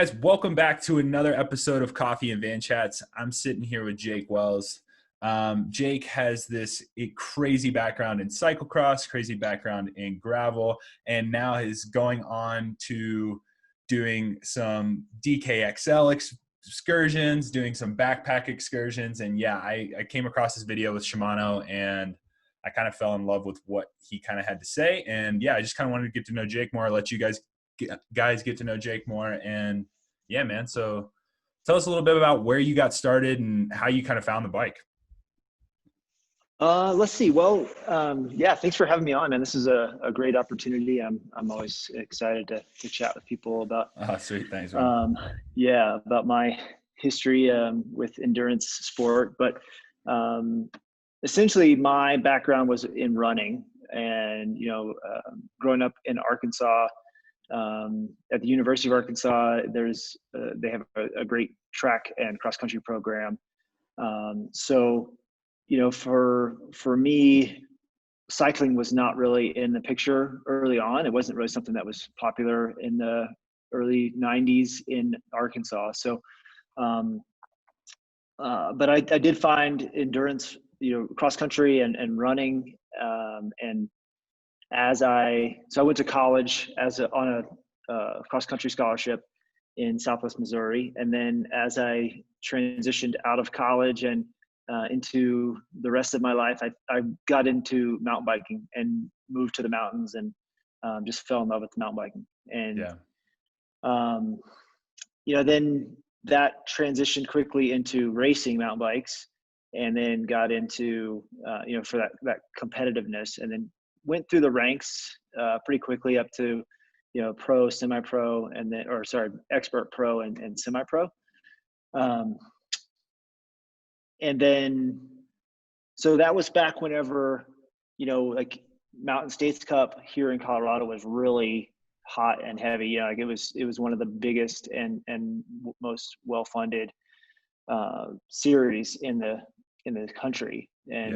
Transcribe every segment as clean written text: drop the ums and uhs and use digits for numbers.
guys, welcome back to another episode of Coffee and Van Chats. I'm sitting here with Jake Wells. Jake has this crazy background in cyclocross, crazy background in gravel, and now is going on to doing some DKXL excursions, doing some backpack excursions. And yeah, I came across this video with Shimano and I kind of fell in love with what he kind of had to say. And yeah, I just kind of wanted to get to know Jake more, let you guys get to know Jake more. And yeah, man. So tell us a little bit about where you got started and how you kind of found the bike. Let's see. Well, yeah, thanks for having me on, man. This is a great opportunity. I'm always excited to chat with people about, Oh, sweet. Thanks, man. yeah, about my history, with endurance sport. But, essentially my background was in running and, growing up in Arkansas, at the University of Arkansas, they have a great track and cross country program. So, for me, cycling was not really in the picture early on. It wasn't really something that was popular in the early 90s in Arkansas. So, but I did find endurance, cross country and running. And so I went to college on a cross country scholarship in Southwest Missouri. And then as I transitioned out of college and into the rest of my life, I got into mountain biking and moved to the mountains and just fell in love with mountain biking. And, then that transitioned quickly into racing mountain bikes and then got into, for that competitiveness, and then went through the ranks pretty quickly up to, pro, semi-pro, and then, expert pro and semi-pro. And then, so that was back whenever, like Mountain States Cup here in Colorado was really hot and heavy. It was one of the biggest and most well-funded series in the country. And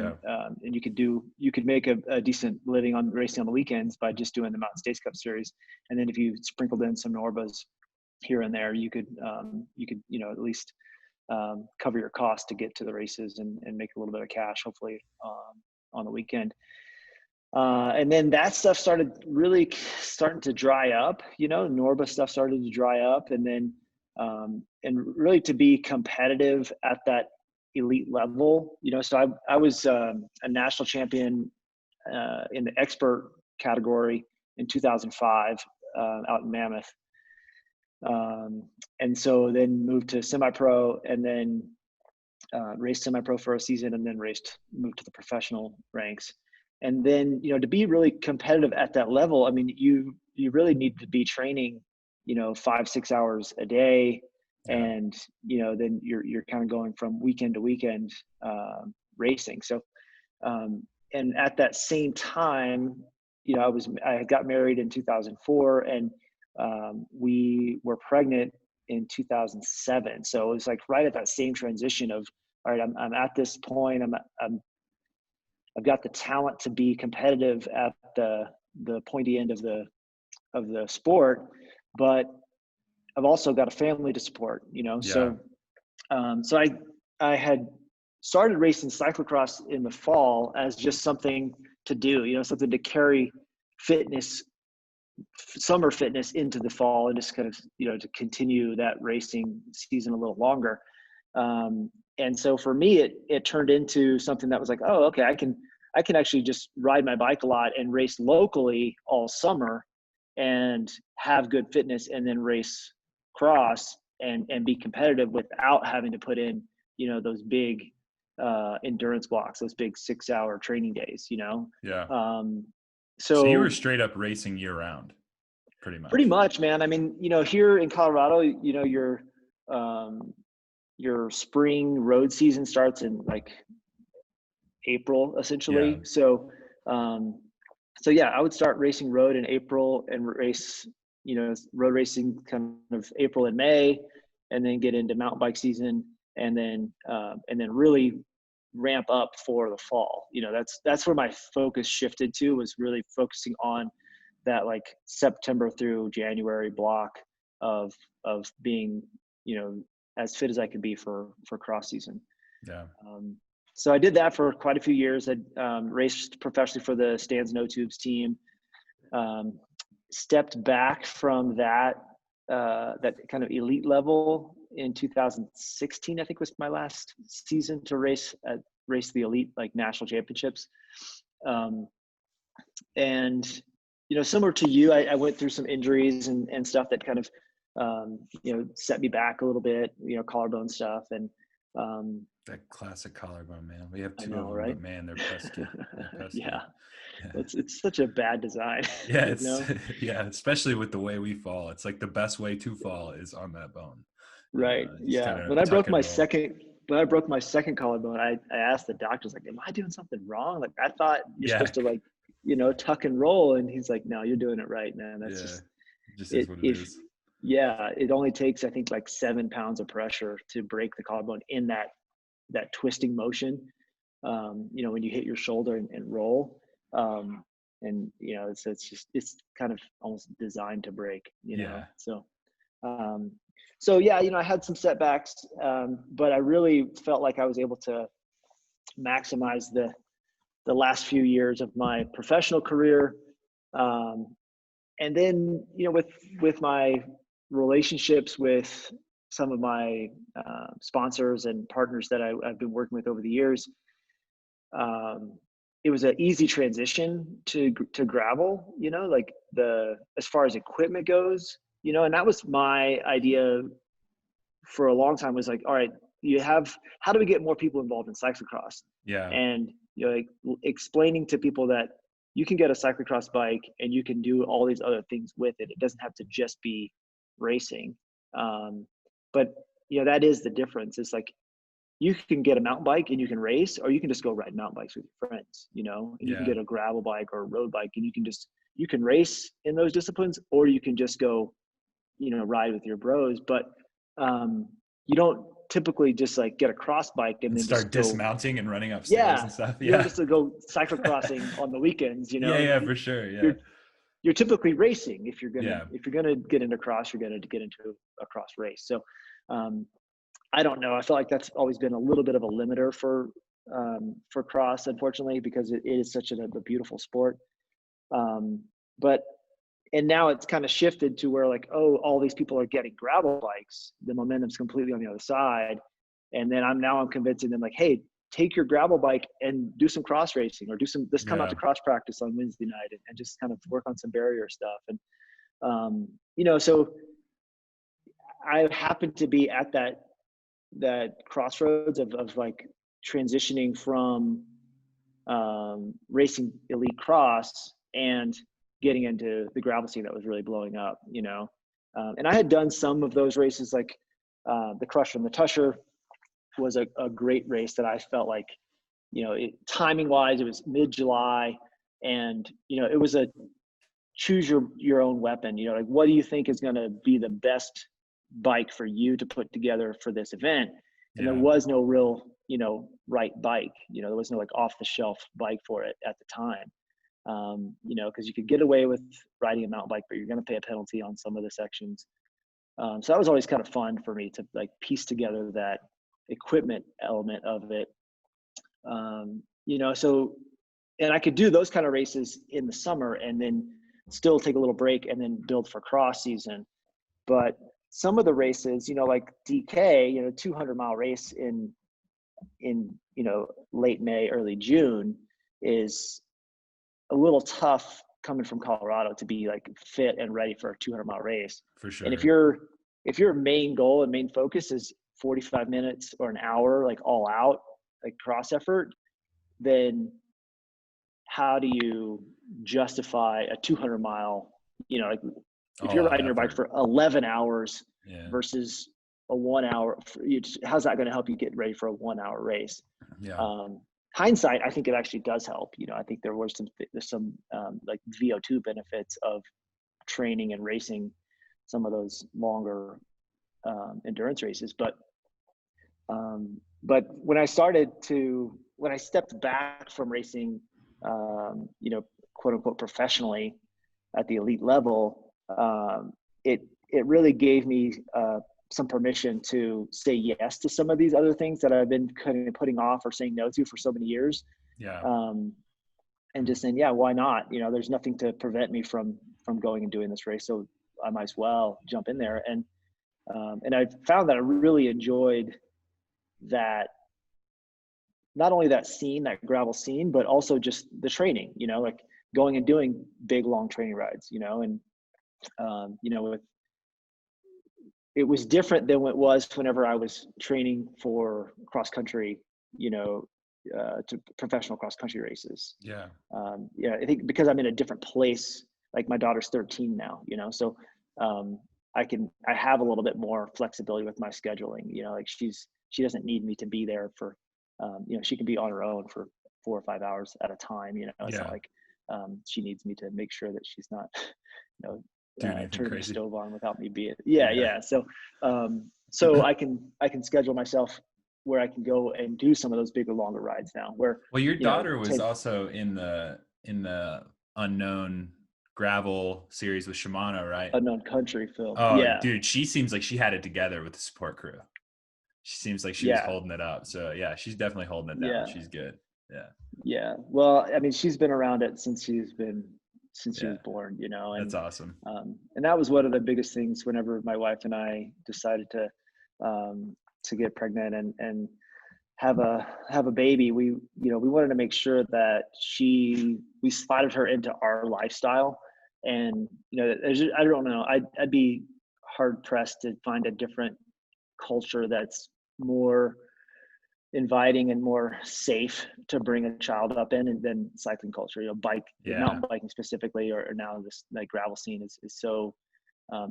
and you could make a decent living on racing on the weekends by just doing the Mountain States Cup series. And then if you sprinkled in some Norbas here and there, you could at least cover your costs to get to the races and make a little bit of cash, hopefully, on the weekend. And then that stuff starting to dry up, Norba stuff started to dry up. And then, and really to be competitive at that elite level, so I was a national champion in the expert category in 2005 out in Mammoth. And so then moved to semi-pro and then raced semi-pro for a season and then moved to the professional ranks. And then, to be really competitive at that level, I mean, you really need to be training, 5-6 hours a day. And, then you're kind of going from weekend to weekend racing. So, and at that same time, I got married in 2004 and we were pregnant in 2007. So it was like right at that same transition of, all right, I'm at this point, I've got the talent to be competitive at the pointy end of the sport, but I've also got a family to support, So, so I had started racing cyclocross in the fall as just something to do, something to carry summer fitness into the fall and just kind of, to continue that racing season a little longer. And so for me, it turned into something that was like, oh, okay, I can actually just ride my bike a lot and race locally all summer and have good fitness and then race cross and be competitive without having to put in, those big endurance blocks, those big 6-hour training days, Yeah. So you were straight up racing year round, pretty much. Pretty much, man. I mean, here in Colorado, your spring road season starts in like April, essentially. Yeah. So yeah, I would start racing road in April and race, road racing kind of April and May, and then get into mountain bike season, and then really ramp up for the fall. That's where my focus shifted to, was really focusing on that like September through January block of being, as fit as I could be for cross season. Yeah. So I did that for quite a few years. I raced professionally for the Stands No Tubes team. Stepped back from that kind of elite level in 2016. I think was my last season to race the elite, like, national championships. And similar to you, I went through some injuries and stuff that kind of set me back a little bit. Collarbone stuff and. That classic collarbone, man. We have two know, of them, right? but man, they're pesky. They're pesky. Yeah. It's such a bad design. Yeah, yeah, especially with the way we fall. It's like the best way to fall is on that bone. Right. Yeah. When I broke my second collarbone, I asked the doctor, like, am I doing something wrong? Like, I thought you're supposed to, like, tuck and roll. And he's like, no, you're doing it right, man. That's just is what it is. Yeah. It only takes, I think, like 7 pounds of pressure to break the collarbone in that twisting motion. When you hit your shoulder and roll. And it's kind of almost designed to break, So yeah, I had some setbacks, but I really felt like I was able to maximize the last few years of my professional career. And then, with my relationships with some of my sponsors and partners that I've been working with over the years, it was an easy transition to gravel, like as far as equipment goes, and that was my idea for a long time, was like, all right, how do we get more people involved in cyclocross? Yeah. And, like, explaining to people that you can get a cyclocross bike and you can do all these other things with it. It doesn't have to just be racing. But, that is the difference. It's like, you can get a mountain bike and you can race, or you can just go ride mountain bikes with your friends, and you can get a gravel bike or a road bike, and you can race in those disciplines, or you can just go, ride with your bros. But you don't typically just, like, get a cross bike and then start just go dismounting and running upstairs and stuff. You don't just go cyclocrossing on the weekends, Yeah, for sure. Yeah. You're typically racing. If you're gonna get into cross, you're gonna get into a cross race. So I don't know. I feel like that's always been a little bit of a limiter for cross, unfortunately, because it is such a beautiful sport. And now it's kind of shifted to where, like, oh, all these people are getting gravel bikes. The momentum's completely on the other side. And then I'm convincing them, like, hey, take your gravel bike and do some cross racing, or just come out to cross practice on Wednesday night and just kind of work on some barrier stuff. And, so I happen to be at that crossroads of like transitioning from racing elite cross and getting into the gravel scene that was really blowing up, and I had done some of those races, like the Crusher and the Tusher was a great race that I felt like, timing wise, it was mid-July, and it was a choose your own weapon. Like, what do you think is going to be the best bike for you to put together for this event? And there was no real right bike. There was no, like, off the shelf bike for it at the time. Because you could get away with riding a mountain bike, but you're going to pay a penalty on some of the sections. So that was always kind of fun for me to, like, piece together that equipment element of it. So, and I could do those kind of races in the summer and then still take a little break and then build for cross season. But some of the races, like DK, 200-mile race in late May, early June, is a little tough coming from Colorado to be, like, fit and ready for a 200-mile race. For sure. And if your main goal and main focus is 45 minutes or an hour, like, all out, like, cross effort, then how do you justify a 200-mile, like, if you're riding your bike for 11 hours versus a 1 hour, how's that going to help you get ready for a 1 hour race? Hindsight, I think it actually does help. I think there's some like VO2 benefits of training and racing some of those longer endurance races. But when I stepped back from racing, quote unquote professionally at the elite level, it it really gave me some permission to say yes to some of these other things that I've been kind of putting off or saying no to for so many years. Yeah. And just saying, yeah, why not? You know, there's nothing to prevent me from going and doing this race, so I might as well jump in there. And I found that I really enjoyed that, not only that scene, that gravel scene, but also just the training, you know, like going and doing big, long training rides, you know, and, you know, it was different than what it was whenever I was training for cross country, you know, to professional cross country races. Yeah. Yeah, I think because I'm in a different place, like my daughter's 13 now, you know, so I have a little bit more flexibility with my scheduling, you know, like she doesn't need me to be there for, you know, she can be on her own for 4 or 5 hours at a time, you know, it's not like she needs me to make sure that she's not, you know, Doing anything turning the crazy. stove on without me being, yeah. So I can schedule myself where I can go and do some of those bigger, longer rides now. Where, Well, your you know, daughter was also in the unknown gravel series with Shimano, right? Unknown Country film. Oh, Yeah, dude, she seems like she had it together with the support crew. She seems like she was yeah, holding it up. So yeah, she's definitely holding it down. yeah, She's good. Yeah. yeah. Well, I mean, she's been around it since she Yeah. was born, you know, That's awesome. and that was one of the biggest things whenever my wife and I decided to get pregnant and have a baby. We, you know, we wanted to make sure that we slotted her into our lifestyle. And, you know, I don't know, I'd be hard pressed to find a different culture that's more inviting and more safe to bring a child up in, and then cycling culture, you know, Yeah. mountain biking specifically, or now this like gravel scene is so,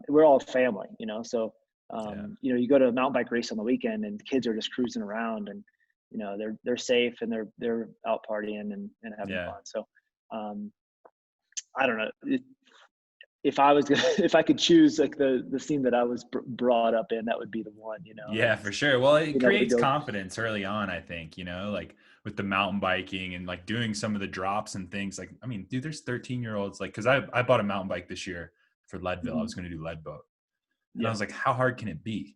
we're all family, you know, so, Yeah. you know, you go to a mountain bike race on the weekend and kids are just cruising around, and, you know, they're safe and they're out partying and having Yeah. fun. So, I don't know. If I was if I could choose like the scene that I was brought up in, that would be the one, you know, Yeah, for sure. Well, it being able to creates go. confidence early on, I think, like with the mountain biking and like doing some of the drops and things. Like, I mean, dude, there's 13-year-olds, like, because I bought a mountain bike this year for Leadville. I was Mhm. going to do lead boat. And I Yeah, was like, how hard can it be?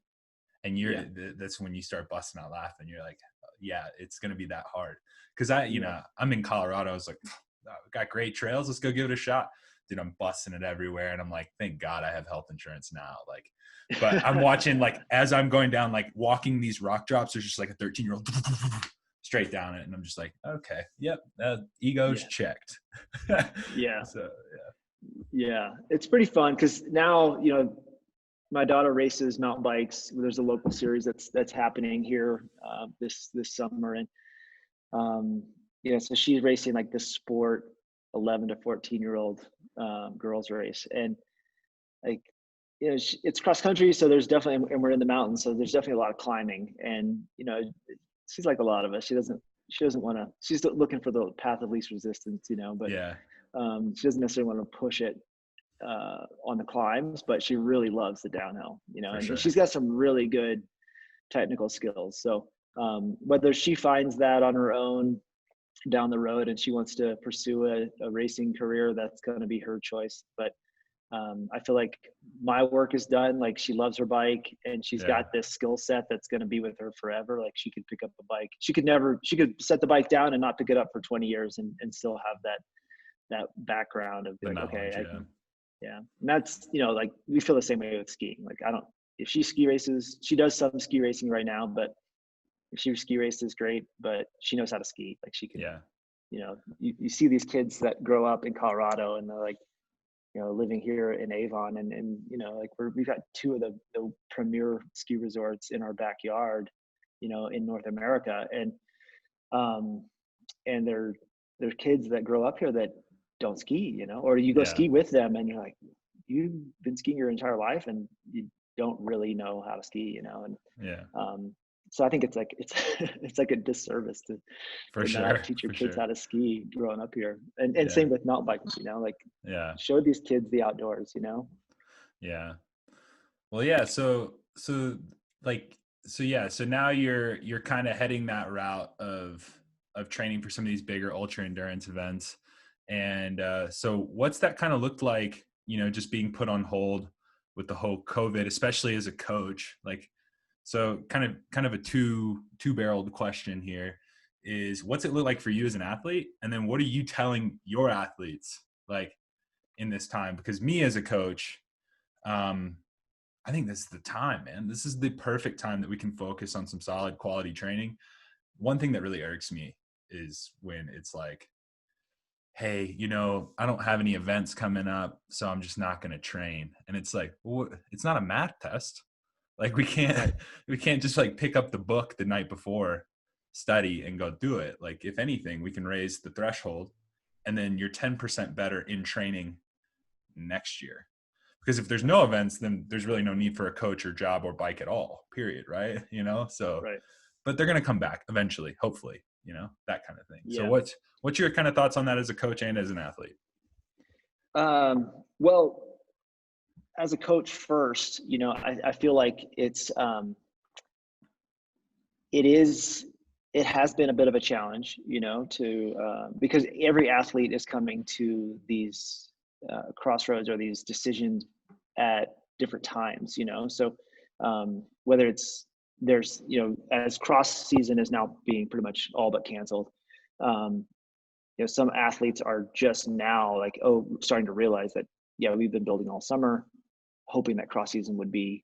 And yeah, that's when you start busting out laughing. You're like, yeah, it's going to be that hard. Because yeah, I'm in Colorado. I was like, oh, we got great trails. Let's go give it a shot. Dude, I'm busting it everywhere. And I'm like, thank God I have health insurance now. Like, but I'm watching, like, as I'm going down, like walking these rock drops, there's just like a 13-year-old straight down it. And I'm just like, okay, yep, ego's yeah, checked. yeah, So, yeah. It's pretty fun because now, you know, my daughter races mountain bikes. There's a local series that's happening here this summer, and yeah, so she's racing like this sport 11 to 14-year-old girls race, and like, you know, it's cross country, so there's definitely, and we're in the mountains, so there's definitely a lot of climbing, and, you know, she's like a lot of us. She doesn't want to. She's looking for the path of least resistance, you know, but yeah, she doesn't necessarily want to push it on the climbs, but she really loves the downhill, you know, for and sure. she's got some really good technical skills. So whether she finds that on her own down the road and she wants to pursue a racing career, that's going to be her choice. But I feel like my work is done. Like, she loves her bike and she's Yeah, got this skill set that's going to be with her forever. Like, she could pick up a bike. She could set the bike down and not pick it up for 20 years and still have that background of the like, okay, knowledge. I Yeah, can, yeah. And that's, you know, like we feel the same way with skiing. Like, if she ski races, she does some ski racing right now, but if she ski races, great, but she knows how to ski. Like, she can, yeah, you know, you see these kids that grow up in Colorado and they're like, you know, living here in Avon, and you know, like we've got two of the premier ski resorts in our backyard, you know, in North America, um, and they're kids that grow up here that don't ski, you know, or you go yeah, ski with them and you're like, you've been skiing your entire life and you don't really know how to ski, you know, and yeah, so I think it's like it's like a disservice for to not sure, teach your for kids sure. how to ski growing up here, and Yeah, same with mountain biking, you know, like yeah, show these kids the outdoors, you know. yeah. Well, yeah. Like, yeah. So now you're kind of heading that route of training for some of these bigger ultra endurance events, and so what's that kind of looked like? Just being put on hold with the whole COVID, especially as a coach. Like, so kind of a two-barreled question here is, what's it look like for you as an athlete? And then what are you telling your athletes like in this time? Because me as a coach, I think this is the time, man. This is the perfect time that we can focus on some solid quality training. One thing that really irks me is when it's like, hey, I don't have any events coming up, so I'm just not going to train. And it's like, well, it's not a math test. Like we can't just like pick up the book the night before, study and go do it. Like if anything, we can raise the threshold, and then you're 10% better in training next year. Because if there's no events, then there's really no need for a coach or job or bike at all, period. Right. So, Right. but they're going to come back eventually, hopefully, that kind of thing. Yeah. So what's your kind of thoughts on that as a coach and as an athlete? Well, as a coach first, I feel like it has been a bit of a challenge, because every athlete is coming to these crossroads or these decisions at different times, so whether there's as cross season is now being pretty much all but canceled, some athletes are just now like, starting to realize that, we've been building all summer hoping that cross season would be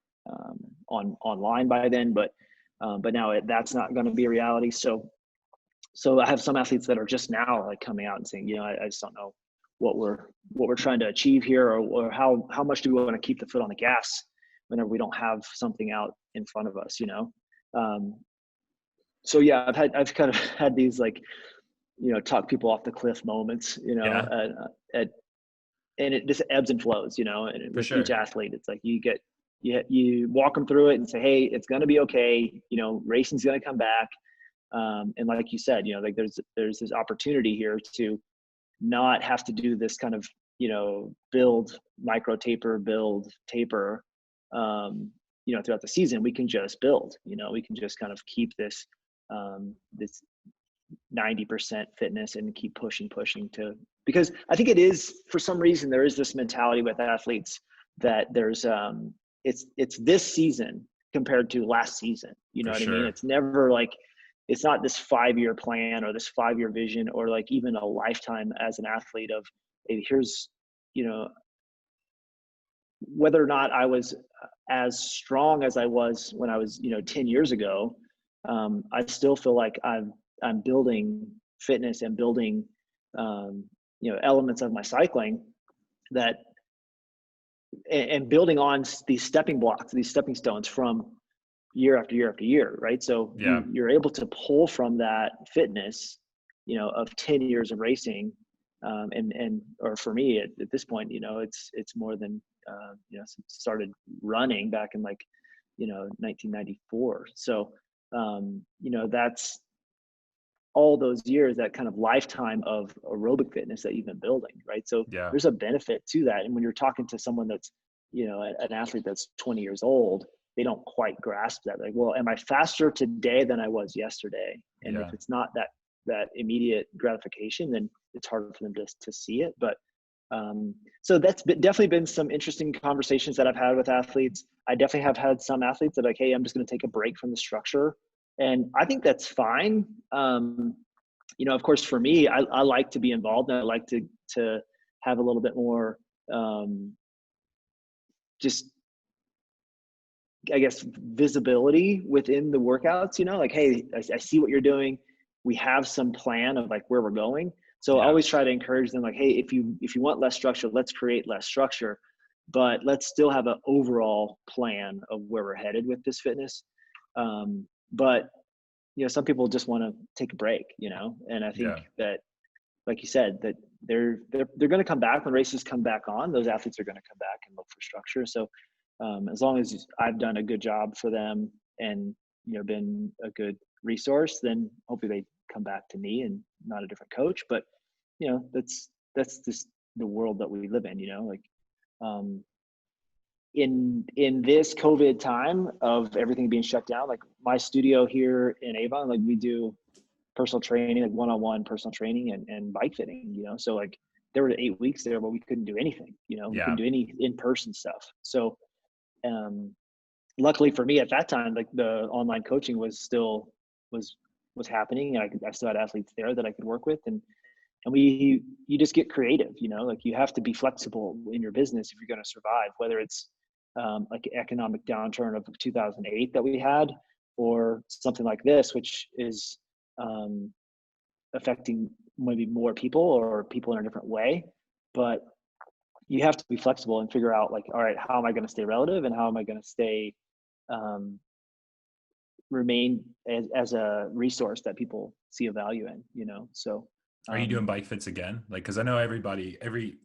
online by then, but now that's not going to be a reality. So I have some athletes that are just now like coming out and saying, I just don't know what we're trying to achieve here, or how much do we want to keep the foot on the gas whenever we don't have something out in front of us, so yeah, I've kind of had these like, talk people off the cliff moments, and it just ebbs and flows, and with each athlete, it's like you walk them through it and say, hey, it's going to be okay. Racing's going to come back. And like you said, like there's this opportunity here to not have to do this kind of, build micro taper, build taper, throughout the season. We can just build, we can just kind of keep this 90% fitness and keep pushing because I think it is, for some reason, there is this mentality with athletes that there's it's this season compared to last season. You know what I mean? It's never like, it's not this 5-year plan or this 5-year vision or like even a lifetime as an athlete of, hey, here's, whether or not I was as strong as I was when I was, 10 years ago, I still feel like I'm building fitness and building, elements of my cycling that, and building on these stepping blocks, these stepping stones from year after year after year, right? So you're able to pull from that fitness, of 10 years of racing, or for me at this point, it's more than, started running back in like, 1994. So, that's all those years, that kind of lifetime of aerobic fitness that you've been building, right? So there's a benefit to that. And when you're talking to someone that's, an athlete that's 20 years old, they don't quite grasp that. Like, well, am I faster today than I was yesterday? And if it's not that immediate gratification, then it's harder for them to see it. But so that's definitely been some interesting conversations that I've had with athletes. I definitely have had some athletes that are like, hey, I'm just going to take a break from the structure. And I think that's fine. Of course, for me, I like to be involved, and I like to have a little bit more, just, I guess, visibility within the workouts, like, hey, I see what you're doing. We have some plan of like where we're going. So I always try to encourage them, like, hey, if you want less structure, let's create less structure, but let's still have an overall plan of where we're headed with this fitness. But, some people just want to take a break, and I think that, like you said, that they're going to come back when races come back on. Those athletes are going to come back and look for structure. So as long as I've done a good job for them and, been a good resource, then hopefully they come back to me and not a different coach. But, that's just the world that we live in, like, in this COVID time of everything being shut down, like my studio here in Avon, like we do personal training, like one-on-one personal training and bike fitting, so like there were 8 weeks there where we couldn't do anything, we couldn't do any in-person stuff. So luckily for me at that time, like the online coaching was still was happening, and I still had athletes there that I could work with, and you just get creative, like you have to be flexible in your business if you're going to survive, whether it's like an economic downturn of 2008 that we had, or something like this, which is affecting maybe more people or people in a different way. But you have to be flexible and figure out, like, all right, how am I going to stay relative, and how am I going to stay remain as a resource that people see a value in, so Are you doing bike fits again? Like, because I know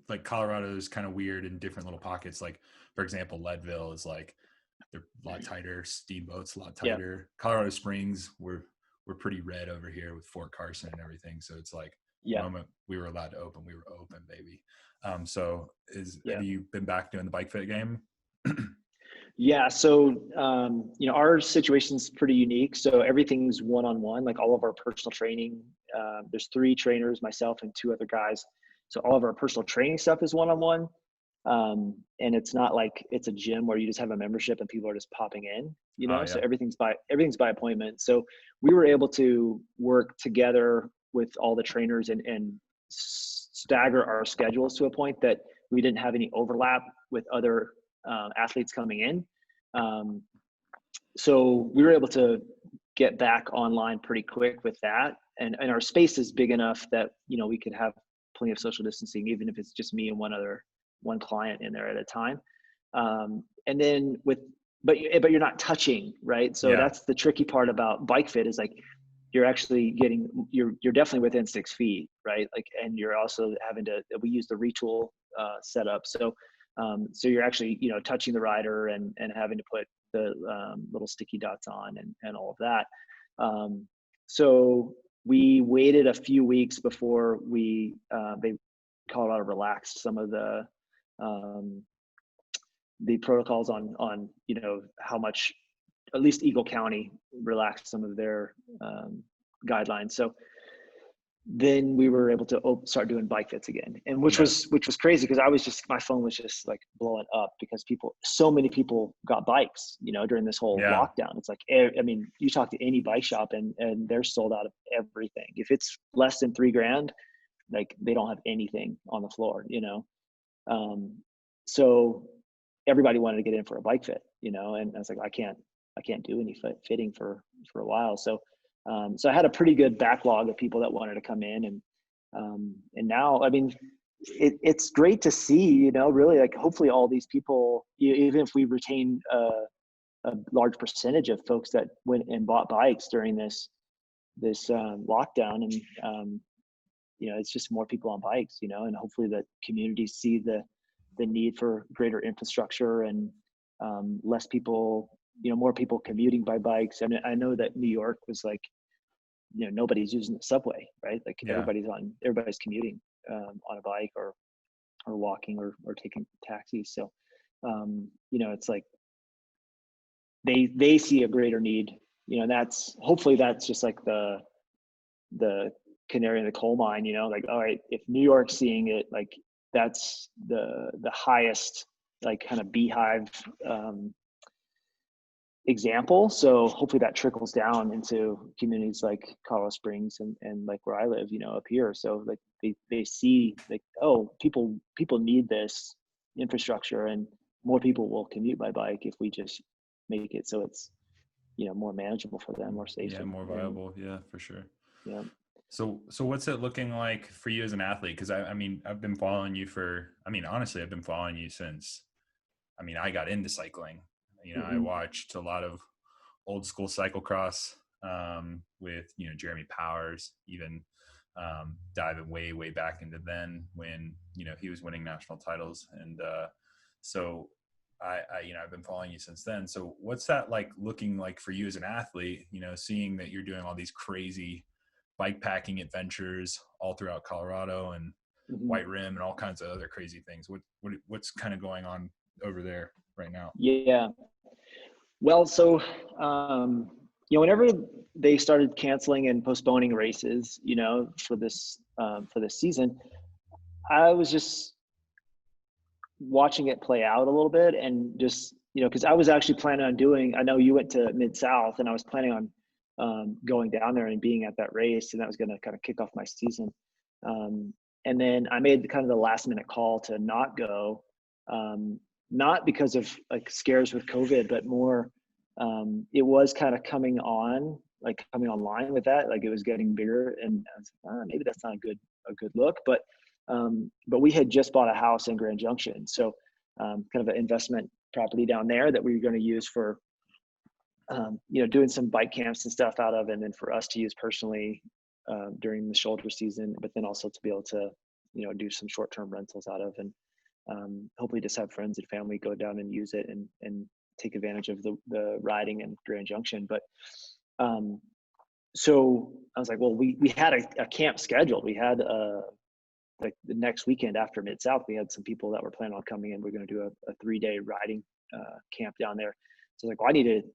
like Colorado is kind of weird in different little pockets. Like, for example, Leadville is like, they're a lot tighter. Steamboat's a lot yeah, tighter. Colorado Springs, we're pretty red over here with Fort Carson and everything. So it's like the yeah, moment we were allowed to open, we were open, baby. So yeah. have you been back doing the bike fit game? Yeah. So, our situation's pretty unique. So everything's one-on-one, like all of our personal training. There's 3 trainers, myself and 2 other guys. So all of our personal training stuff is one-on-one. And it's not like it's a gym where you just have a membership and people are just popping in, Oh so yeah. everything's by appointment. So we were able to work together with all the trainers and stagger our schedules to a point that we didn't have any overlap with other athletes coming in. So we were able to get back online pretty quick with that. And our space is big enough that, we could have plenty of social distancing, even if it's just me and one client in there at a time. And then but you're not touching, right? So Yeah. that's the tricky part about bike fit, is like, you're actually you're definitely within 6 feet, right? Like, and you're also we use the retool setup. So you're actually, touching the rider and having to put the little sticky dots on and all of that. So we waited a few weeks before Colorado relaxed some of the protocols on how much, at least Eagle County relaxed some of their guidelines. So then we were able to start doing bike fits again, and which was crazy, because my phone was just like blowing up, because so many people got bikes, during this whole Yeah. lockdown. It's like, I mean, you talk to any bike shop and they're sold out of everything. If it's less than $3,000, like, they don't have anything on the floor, so everybody wanted to get in for a bike fit, and I was like, I can't do any fitting for a while. So I had a pretty good backlog of people that wanted to come in, and now, I mean, it's great to see, really, like, hopefully all these people, even if we retain a large percentage of folks that went and bought bikes during this lockdown, and it's just more people on bikes, and hopefully the communities see the need for greater infrastructure and less people, more people commuting by bikes. I mean, I know that New York was like, nobody's using the subway, right? Like, Yeah. everybody's commuting on a bike or walking or taking taxis. So, it's like they see a greater need, hopefully that's just like the canary in the coal mine, like, all right, if New York's seeing it, like, that's the highest, like, kind of beehive example. So hopefully that trickles down into communities like Colorado Springs and like where I live, up here. So, like, they see, like, oh, people need this infrastructure, and more people will commute by bike if we just make it so it's, more manageable for them, more safe. Yeah. More viable. Yeah, for sure. Yeah. So what's it looking like for you as an athlete? Because I mean, I've been following you honestly, I've been following you since, I got into cycling. I Mm-hmm. watched a lot of old school cyclocross with, Jeremy Powers, even diving way back into then when, he was winning national titles. And so I've been following you since then. So what's that like looking like for you as an athlete, seeing that you're doing all these crazy bike packing adventures all throughout Colorado and Mm-hmm. White Rim and all kinds of other crazy things. What's kind of going on over there right now? Yeah. Well, so, whenever they started canceling and postponing races, for this season, I was just watching it play out a little bit and just cause I was actually planning on doing, I know you went to Mid-South, and I was planning on, going down there and being at that race, and that was going to kind of kick off my season. And then I made kind of the last minute call to not go, not because of like scares with COVID, but more, it was kind of coming online with that, like it was getting bigger, and I was like, maybe that's not a good look. But we had just bought a house in Grand Junction, so kind of an investment property down there that we were going to use for doing some bike camps and stuff out of, and then for us to use personally during the shoulder season, but then also to be able to do some short-term rentals out of, and hopefully just have friends and family go down and use it and take advantage of the riding in Grand Junction. But so I was like, well, we had a camp scheduled. We had like the next weekend after Mid-South, we had some people that were planning on coming in. We're going to do a 3-day riding camp down there. So I was like, well,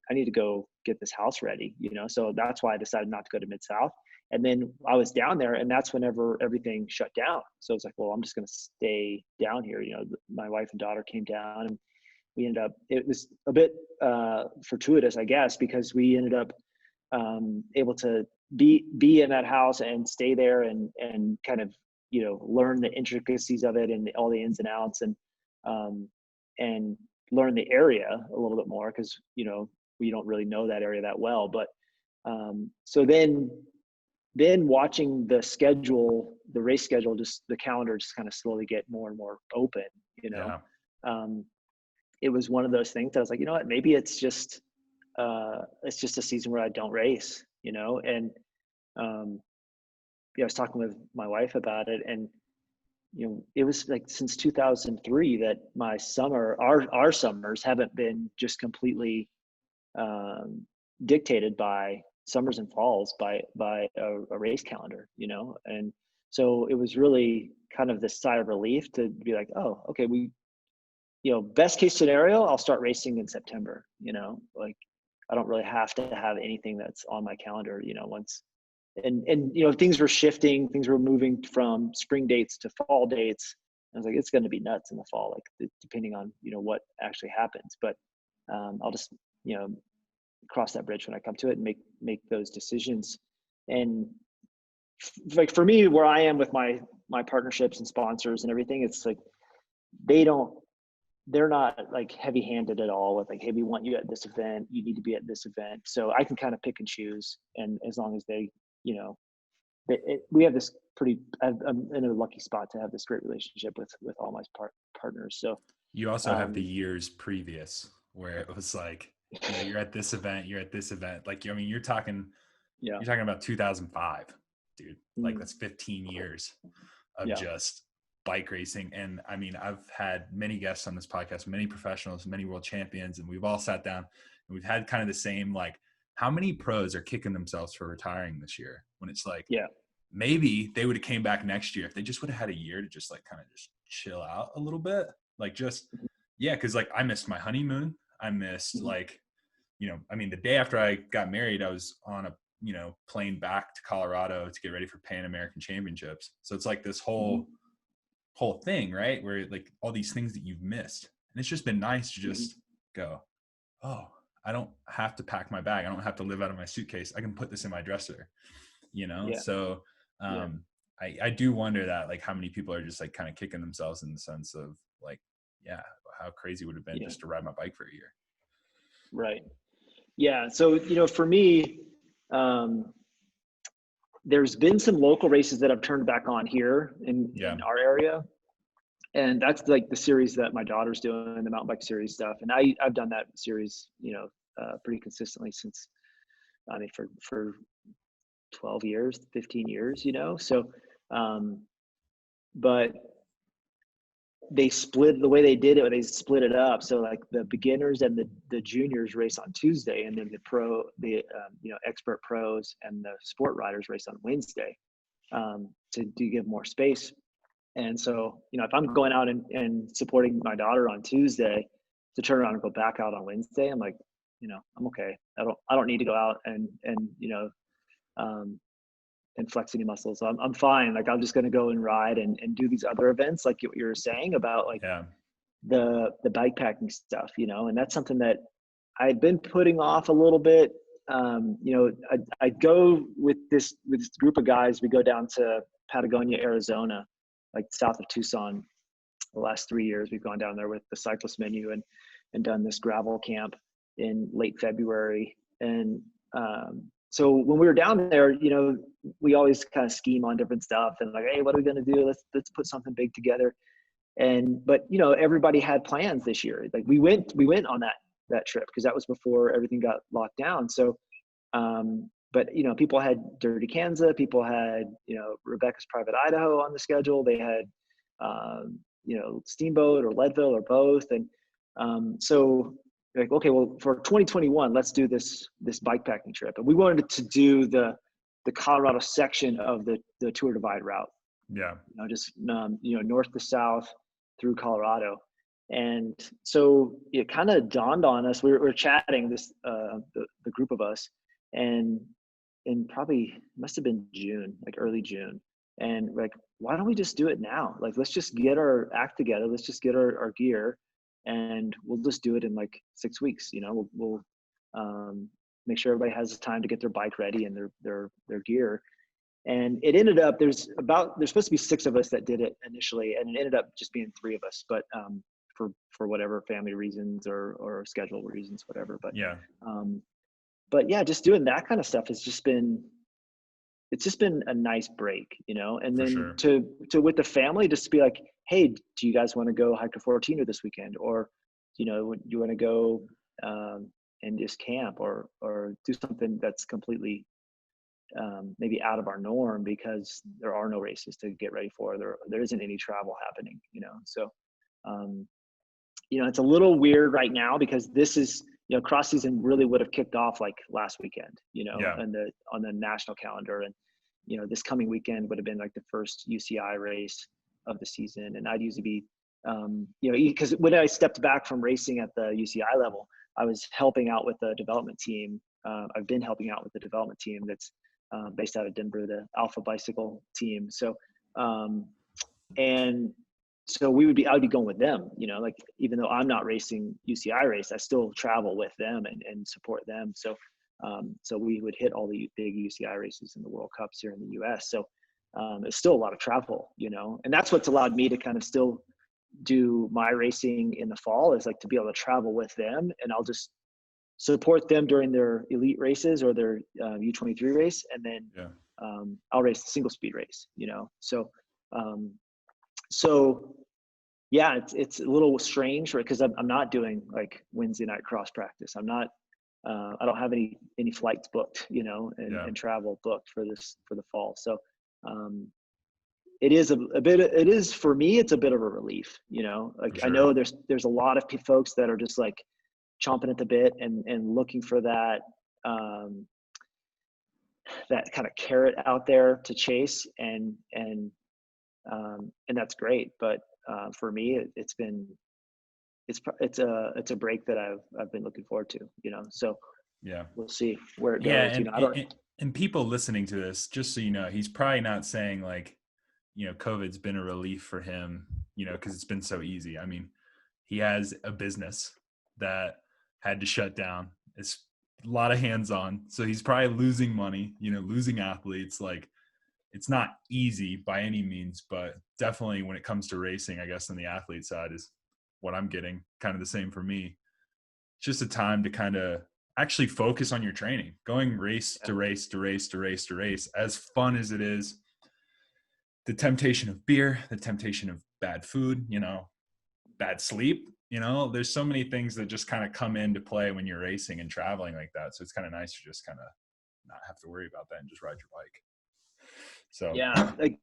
I need to go get this house ready, so that's why I decided not to go to Mid-South. And then I was down there, and that's whenever everything shut down. So I was like, well, I'm just going to stay down here. My wife and daughter came down, and we ended up, it was a bit fortuitous, I guess, because we ended up able to be in that house and stay there and kind of, learn the intricacies of it and all the ins and outs, and learn the area a little bit more, because, we don't really know that area that well. But so then watching the race schedule, just the calendar just kind of slowly get more and more open, Yeah. It was one of those things that I was like, you know what, maybe it's just a season where I don't race, and I was talking with my wife about it, and it was like since 2003 that my our summers haven't been just completely dictated by summers and falls by a race calendar, and so it was really kind of this sigh of relief to be like, oh, okay, best case scenario, I'll start racing in September, like I don't really have to have anything that's on my calendar, once. And things were shifting, things were moving from spring dates to fall dates. I was like, it's going to be nuts in the fall, like depending on, what actually happens. But I'll just, cross that bridge when I come to it and make those decisions. And like for me, where I am with my partnerships and sponsors and everything, it's like they're not like heavy handed at all with like, hey, we want you at this event, you need to be at this event. So I can kind of pick and choose, and as long as they, we have this I'm in a lucky spot to have this great relationship with all my partners. So You also have the years previous where it was like, you're at this event, you're at this event. Like, you're talking about 2005, dude. Like that's 15 years of just bike racing. And I've had many guests on this podcast, many professionals, many world champions, and we've all sat down and we've had kind of the same, like, how many pros are kicking themselves for retiring this year, when it's like, maybe they would have came back next year if they just would have had a year to just like kind of just chill out a little bit. Like just, cause like I missed my honeymoon. I missed like, the day after I got married, I was on a, plane back to Colorado to get ready for Pan American Championships. So it's like this whole thing, right? Where like all these things that you've missed. And it's just been nice to just go, oh, I don't have to pack my bag. I don't have to live out of my suitcase. I can put this in my dresser, So I do wonder that, like, how many people are just like kind of kicking themselves in the sense of like, how crazy would it have been just to ride my bike for a year. Right. Yeah. So, for me, there's been some local races that I've turned back on here in our area. And that's like the series that my daughter's doing, the mountain bike series stuff. And I've done that series, pretty consistently since, for 12 years, 15 years, so, but they split the way they did it. They split it up. So like the beginners and the juniors race on Tuesday, and then the expert pros and the sport riders race on Wednesday, to give more space. And so, if I'm going out and supporting my daughter on Tuesday, to turn around and go back out on Wednesday, I'm like, I'm okay. I don't need to go out and flex any muscles. So I'm fine. Like, I'm just going to go and ride and do these other events, like what you were saying about, like the bike packing stuff, and that's something that I'd been putting off a little bit. I go with this group of guys. We go down to Patagonia, Arizona, like south of Tucson. The last 3 years, we've gone down there with the cyclist menu and done this gravel camp in late February. And so when we were down there, we always kind of scheme on different stuff and like, hey, what are we going to do? Let's put something big together. But everybody had plans this year. Like we went on that trip because that was before everything got locked down. So, but people had Dirty Kansas, people had, Rebecca's Private Idaho on the schedule. They had, Steamboat or Leadville or both. And so like, okay, well for 2021, let's do this bike packing trip. And we wanted to do the Colorado section of the Tour Divide route. Yeah. Just, north to south through Colorado. And so it kind of dawned on us, we were chatting the group of us, and probably must've been June, like early June. And like, why don't we just do it now? Like, let's just get our act together. Let's just get our gear and we'll just do it in like 6 weeks. We'll make sure everybody has the time to get their bike ready and their gear. And it ended up, there's supposed to be 6 of us that did it initially, and it ended up just being 3 of us, but for whatever family reasons or schedule reasons, whatever. But yeah. But yeah, just doing that kind of stuff has just been a nice break, and then sure. to with the family, just to be like, hey, do you guys want to go hike to 14 this weekend? Or, you want to go and just camp or do something that's completely maybe out of our norm because there are no races to get ready for. There isn't any travel happening, so it's a little weird right now because this is, cross season really would have kicked off like last weekend, Yeah. on the national calendar. And, this coming weekend would have been like the first UCI race of the season. And I'd usually be, because when I stepped back from racing at the UCI level, I was helping out with the development team. I've been helping out with the development team that's based out of Denver, the Alpha Bicycle team. So, and so I would be going with them, like even though I'm not racing UCI race, I still travel with them and support them. So, so we would hit all the big UCI races in the World Cups here in the US. So, it's still a lot of travel, and that's what's allowed me to kind of still do my racing in the fall, is like to be able to travel with them, and I'll just support them during their elite races or their U23 race. And then, I'll race the single speed race, so, so yeah, it's a little strange, right? Because I'm not doing like Wednesday night cross practice. I'm not. I don't have any flights booked, and travel booked for the fall. So it is a bit. It is for me. It's a bit of a relief, Like Sure. I know there's a lot of folks that are just like chomping at the bit and looking for that that kind of carrot out there to chase, and that's great. But for me, it's a break that I've been looking forward to, so Yeah. we'll see where it goes. Yeah. And people listening to this, just so you know, he's probably not saying like, COVID's been a relief for him, because it's been so easy. I mean, he has a business that had to shut down. It's a lot of hands-on. So he's probably losing money, losing athletes. Like, it's not easy by any means, but definitely when it comes to racing, I guess on the athlete side is what I'm getting, kind of the same for me. It's just a time to kind of actually focus on your training, going race to race to race to race to race, as fun as it is. The temptation of beer, the temptation of bad food, bad sleep, there's so many things that just kind of come into play when you're racing and traveling like that. So it's kind of nice to just kind of not have to worry about that and just ride your bike. So yeah, like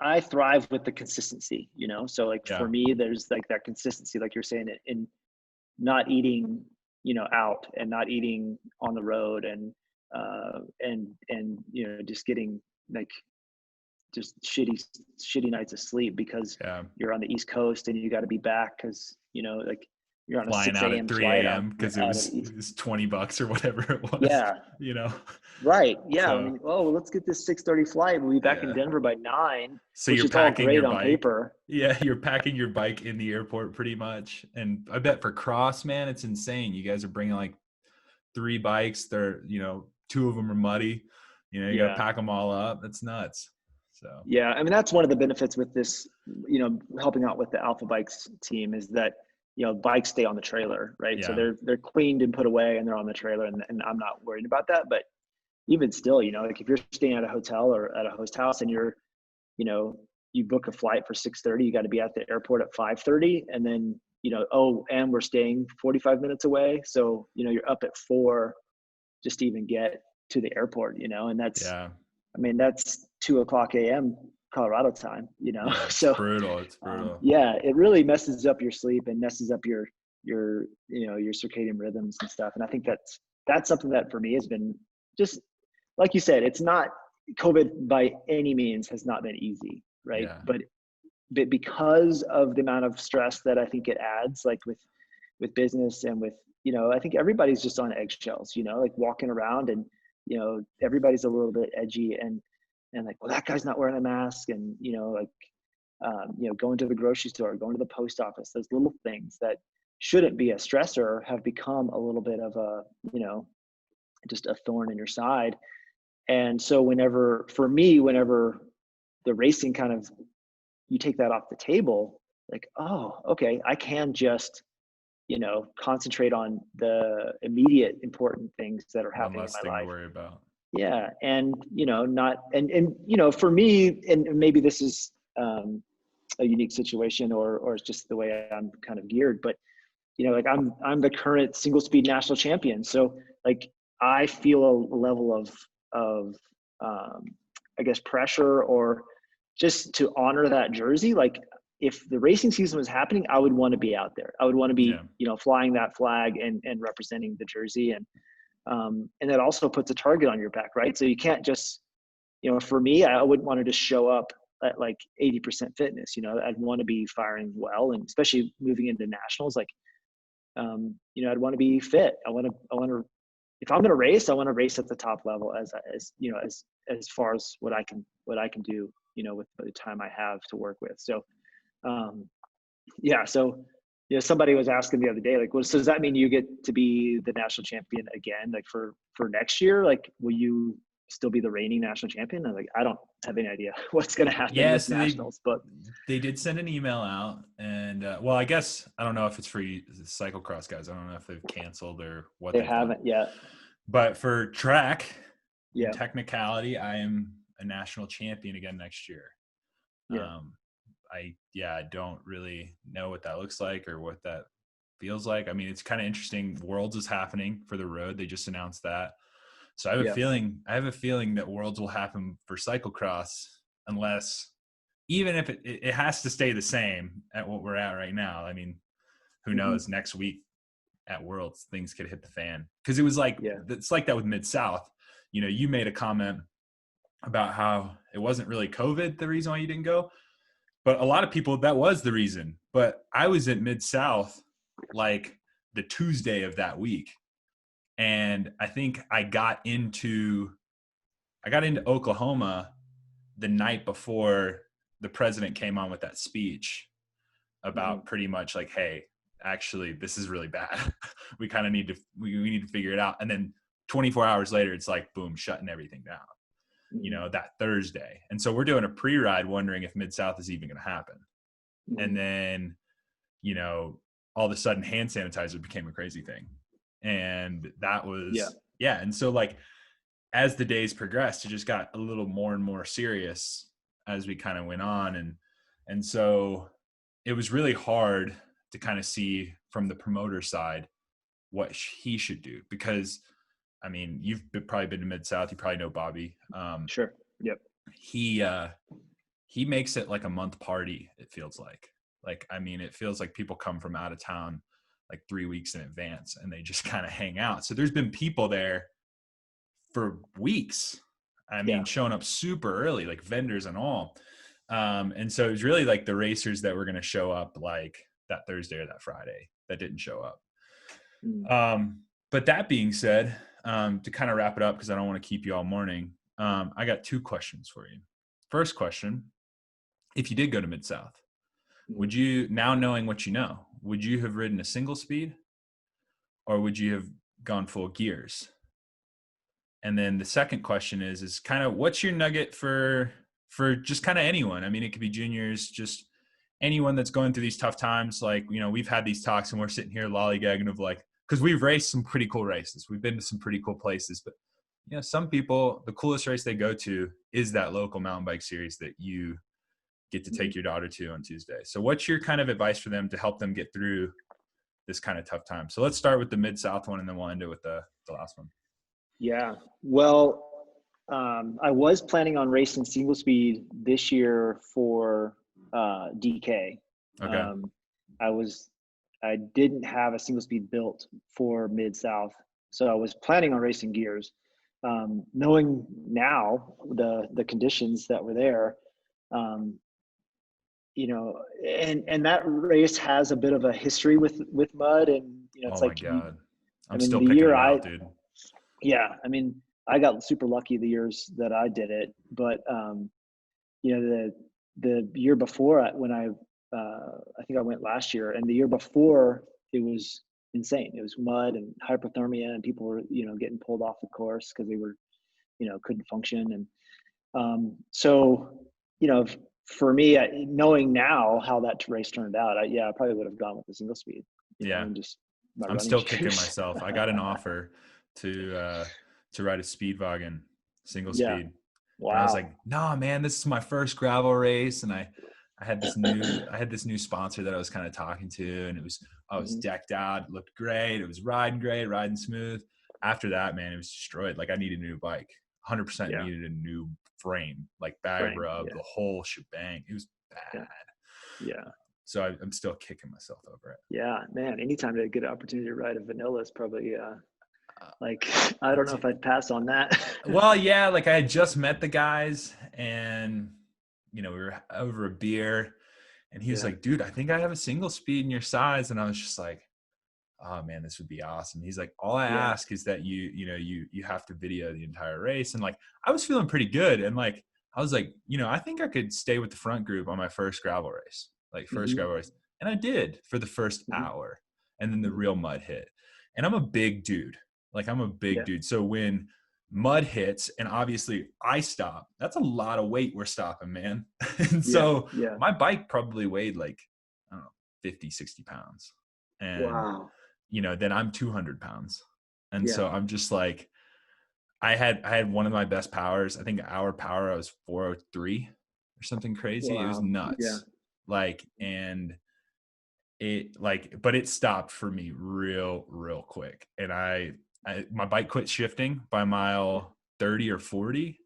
I thrive with the consistency, so like for me, there's like that consistency, like you're saying, in not eating, out and not eating on the road, and just getting like just shitty nights of sleep because you're on the East Coast and you got to be back because like you're on a flying 6 out at a.m. 3 flight a.m. because it out of was, the East. it was $20 or whatever it was, Yeah, you know? right. Yeah. I So, mean, oh, well, let's get this 6:30 flight. We'll be back in yeah. Denver by 9, So which you're is all packing great your on bike. paper. Yeah, you're packing your bike in the airport pretty much. And I bet for cross, man, it's insane. You guys are bringing like 3 bikes. They're, 2 of them are muddy. You got to Yeah. pack them all up. That's nuts. So, Yeah. I mean, that's one of the benefits with this, helping out with the Alpha Bikes team is that, bikes stay on the trailer, right? So yeah. they're cleaned and put away and they're on the trailer, and I'm not worried about that. But even still, like if you're staying at a hotel or at a host house and you know, you book a flight for 6:30, you got to be at the airport at 5:30, and then, and we're staying 45 minutes away. So, you're up at 4 just to even get to the airport, and Yeah. that's 2:00 a.m. Colorado time, Yeah. It's so, brutal. It's brutal. yeah, it really messes up your sleep and messes up your circadian rhythms and stuff. And I think that's something that for me has been just, like you said, it's not, COVID by any means has not been easy, right? Yeah. But because of the amount of stress that I think it adds, like with business and with, I think everybody's just on eggshells, like walking around, and, everybody's a little bit edgy and like, well, that guy's not wearing a mask, and, like, going to the grocery store, going to the post office, those little things that shouldn't be a stressor have become a little bit of a, just a thorn in your side. And so whenever the racing kind of, you take that off the table, like, oh, okay, I can just, concentrate on the immediate important things that are One happening in less my thing to life. worry about. Yeah. And, not, and, for me, and maybe this is a unique situation, or it's just the way I'm kind of geared, but, like I'm the current single speed national champion. So like, I feel a level of, I guess, pressure, or just to honor that jersey. Like, if the racing season was happening, I would want to be out there. I would want to be, Yeah. flying that flag and representing the jersey. And that also puts a target on your back, right? So you can't just, for me, I wouldn't want to just show up at like 80% fitness. I'd want to be firing well, and especially moving into nationals, like, I'd want to be fit. I want to, if I'm going to race, I want to race at the top level as far as what I can do, with the time I have to work with. So, yeah. So, somebody was asking the other day, like, well, so does that mean you get to be the national champion again, like for next year? Like, will you still be the reigning national champion? And like, I don't have any idea what's going to happen with Yes, nationals, but they did send an email out, and well, I guess I don't know if it's for you, the cyclocross guys. I don't know if they've canceled or what they they've done. haven't yet. But for track, in Yeah. technicality, I am a national champion again next year. Yeah. I don't really know what that looks like or what that feels like. I mean, it's kind of interesting. Worlds is happening for the road. They just announced that. So I have a feeling that Worlds will happen for cyclocross, unless, even if it has to stay the same at what we're at right now. I mean, who knows? Next week at Worlds, things could hit the fan. Because it was like, it's like that with Mid-South. You made a comment about how it wasn't really COVID the reason why you didn't go. But a lot of people, that was the reason. But I was at Mid-South like the Tuesday of that week. And I think I got into Oklahoma the night before the president came on with that speech about pretty much like, hey, actually, this is really bad. We kind of need to figure it out. And then 24 hours later, it's like, boom, shutting everything down, that Thursday. And so we're doing a pre-ride wondering if Mid-South is even going to happen. And then, all of a sudden hand sanitizer became a crazy thing. And that was, And so like, as the days progressed, it just got a little more and more serious as we kind of went on. And so it was really hard to kind of see from the promoter side what he should do, because I mean, you've probably been to Mid-South. You probably know Bobby. Sure. Yep. He makes it like a month party. It feels like, I mean, it feels like people come from out of town like 3 weeks in advance and they just kind of hang out. So there's been people there for weeks. I mean, showing up super early, like vendors and all. And so it was really like the racers that were going to show up like that Thursday or that Friday that didn't show up. Mm. But that being said, to kind of wrap it up, because I don't want to keep you all morning, I got 2 questions for you. First question, if you did go to Mid-South, would you, now knowing what you know, would you have ridden a single speed, or would you have gone full gears? And then the second question is kind of, what's your nugget for just kind of anyone? I mean, it could be juniors, just anyone that's going through these tough times. Like, you know, we've had these talks and we're sitting here lollygagging of like, because we've raced some pretty cool races. We've been to some pretty cool places, but you know, some people, the coolest race they go to is that local mountain bike series that you get to take your daughter to on Tuesday. So what's your kind of advice for them to help them get through this kind of tough time? So let's start with the Mid-South one, and then we'll end it with the last one. Yeah. Well, I was planning on racing single speed this year for DK. Okay. I didn't have a single speed built for Mid-South, so I was planning on racing gears. Knowing now the conditions that were there, you know, and that race has a bit of a history with mud, and you know, it's Oh my like God. I I'm mean, still the picking year it out, dude. yeah, I mean, I got super lucky the years that I did it, but you know, the year before when I think I went last year, and the year before it was insane. It was mud and hypothermia, and people were, you know, getting pulled off the course because they were, you know, couldn't function. And so, you know, for me, knowing now how that race turned out, I probably would have gone with the single speed, you know, Yeah. and just my I'm running still kicking shoes. myself. I got an offer to ride a Speedwagon single Yeah. speed. And I was Wow. like, nah, man, this is my first gravel race. And I had this new sponsor that I was kind of talking to, and I was Mhm. decked out, it looked great. It was riding great, riding smooth. After that, man, it was destroyed. Like I needed a new bike, 100% Yeah. needed a new frame, like bag Frame. rub, Yeah. the whole shebang. It was Yeah. bad. Yeah. So I'm still kicking myself over it. Yeah, man. Anytime to get an opportunity to ride a vanilla is probably Uh, like I don't know if I'd pass on that. Well, yeah, like I had just met the guys, and you know, we were over a beer, and he was Yeah. like, dude, I think I have a single speed in your size. And I was just like, oh man, this would be awesome. He's like, all I Yeah. ask is that you have to video the entire race. And like, I was feeling pretty good. And like, I was like, you know, I think I could stay with the front group on my first gravel race, like first Hmm. gravel race. And I did for the first Hmm. hour. And then the Hmm. real mud hit. And I'm a big dude. Like I'm a big Yeah. dude. So when mud hits and obviously I stop, that's a lot of weight we're stopping, man. And Yeah. so Yeah. my bike probably weighed like, I don't know, 50, 60 pounds. And Wow. you know, then I'm 200 pounds. And Yeah. so I'm just like, I had one of my best powers. I think our power, I was 403 or something crazy. It was Wow. Yeah. nuts. Like, and it like, but it stopped for me real quick. And my bike quit shifting by mile 30 or 40.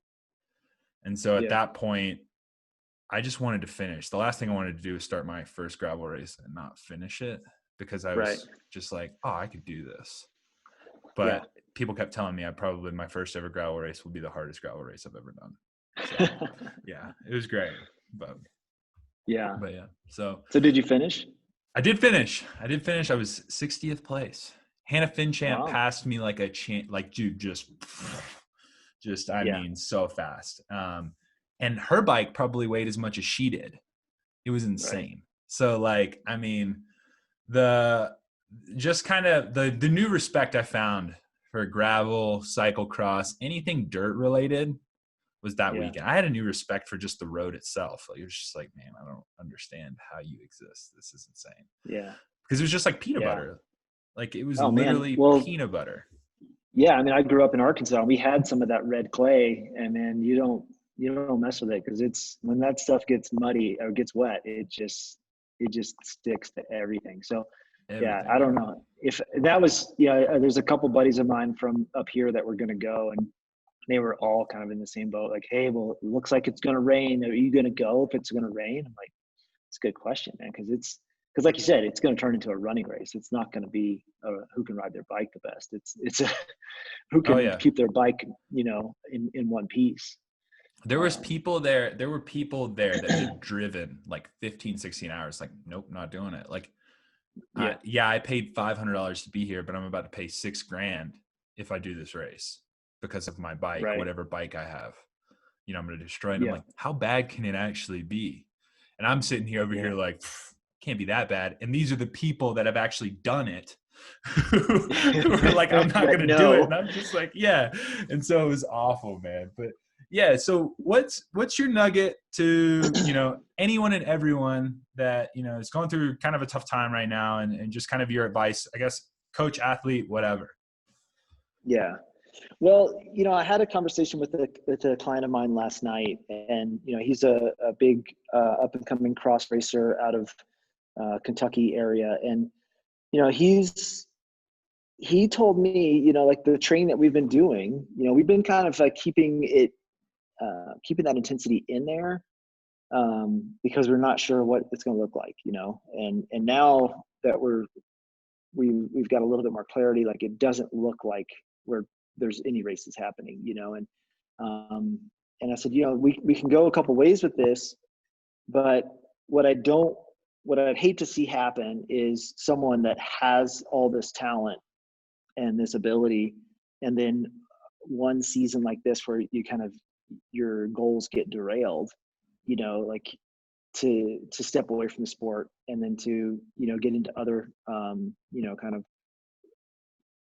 And so at Yeah. that point, I just wanted to finish. The last thing I wanted to do was start my first gravel race and not finish it, because I Right. was just like, oh, I could do this. Yeah. But people kept telling me my first ever gravel race will be the hardest gravel race I've ever done. So yeah, it was great. But Yeah. yeah. So So did you finish? I did finish. I was 60th place. Hannah Finchamp Wow. passed me like a like dude, just I Yeah. mean, so fast. And her bike probably weighed as much as she did. It was Right. insane. So like, I mean, the just kind of the new respect I found for gravel, cyclocross, anything dirt related was that Yeah. weekend. I had a new respect for just the road itself. Like it was just like, man, I don't understand how you exist. This is insane. Yeah. Because it was just like peanut Yeah. butter. Like it was Oh man. literally Well, peanut butter. yeah. I mean, I grew up in Arkansas, and we had some of that red clay, and then you don't mess with it because it's when that stuff gets muddy or gets wet, it just sticks to everything. So yeah, Everything, I don't yeah. know if that was, yeah, there's a couple buddies of mine from up here that were going to go, and they were all kind of in the same boat. Like, hey, well, it looks like it's going to rain. Are you going to go if it's going to rain? I'm like, it's a good question, man. Because like you said, it's going to turn into a running race. It's not going to be who can ride their bike the best. It's a, who Oh can yeah. keep their bike, you know, in one piece. There was Um, people there. There were people there that had driven like 15, 16 hours. Like, nope, not doing it. Like Yeah. I paid $500 to be here, but I'm about to pay $6,000 if I do this race because of my bike, Right. whatever bike I have. I'm going to destroy it. And I'm Yeah. like, how bad can it actually be? And I'm sitting here over Yeah. here like, can't be that bad. And these are the people that have actually done it who are like, I'm not That going to do it. And no. I'm just like, yeah. And so it was awful, man. But yeah, so what's your nugget to, anyone and everyone that, is going through kind of a tough time right now, and just kind of your advice, I guess, coach, athlete, whatever. Yeah. Well, I had a conversation with a client of mine last night, and he's a big up and coming cross racer out of Kentucky area, and he told me, like the training that we've been doing, we've been kind of like keeping that intensity in there, because we're not sure what it's going to look like, and now that we've got a little bit more clarity, like it doesn't look like there's any races happening, um, and I said, we can go a couple ways with this, but what I'd hate to see happen is someone that has all this talent and this ability, and then one season like this where your goals get derailed, like to step away from the sport, and then to get into other kind of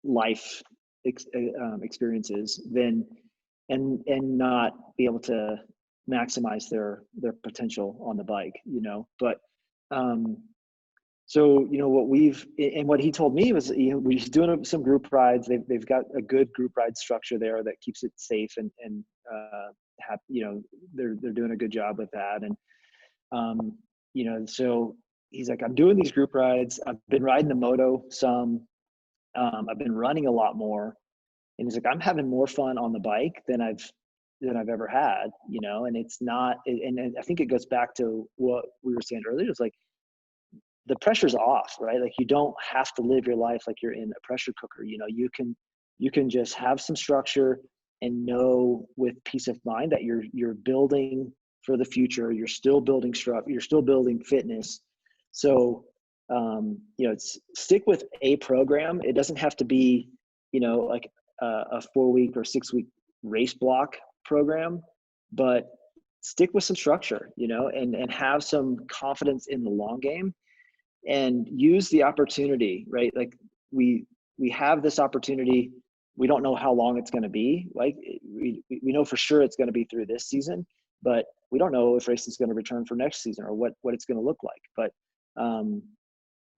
life experiences, then and not be able to maximize their potential on the bike, but um so what he told me was, we're just doing some group rides. They've got a good group ride structure there that keeps it safe, and they're doing a good job with that. And so he's like, I'm doing these group rides. I've been riding the moto some. I've been running a lot more, and he's like, I'm having more fun on the bike than I've ever had, and it's not, and I think it goes back to what we were saying earlier. It's like, the pressure's off, right? Like, you don't have to live your life like you're in a pressure cooker. You can just have some structure and know with peace of mind that you're building for the future. You're still building structure. You're still building fitness. So, stick with a program. It doesn't have to be, like a 4-week or 6-week race block program, but stick with some structure, and have some confidence in the long game, and use the opportunity, right? Like, we have this opportunity. We don't know how long it's going to be. Like, we know for sure it's going to be through this season, but we don't know if race is going to return for next season, or what it's going to look like.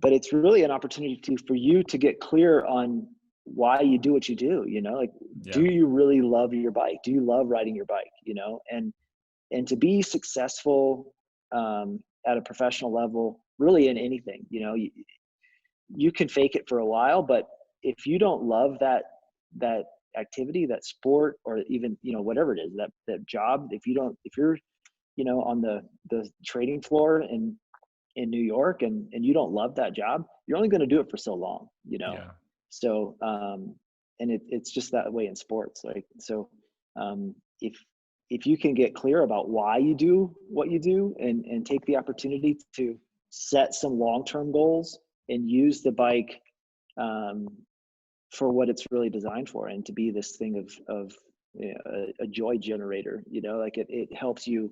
But it's really an opportunity for you to get clear on why you do what you do. Like, Yeah. do you really love your bike? Do you love riding your bike? And to be successful at a professional level, really in anything, you can fake it for a while, but if you don't love that activity, that sport, or even, whatever it is, that job, if you're, on the trading floor in New York, and you don't love that job, you're only going to do it for so long, Yeah. So, and it's just that way in sports. Like, so, if you can get clear about why you do what you do, and take the opportunity to set some long-term goals, and use the bike for what it's really designed for, and to be this thing of a joy generator, like it helps you,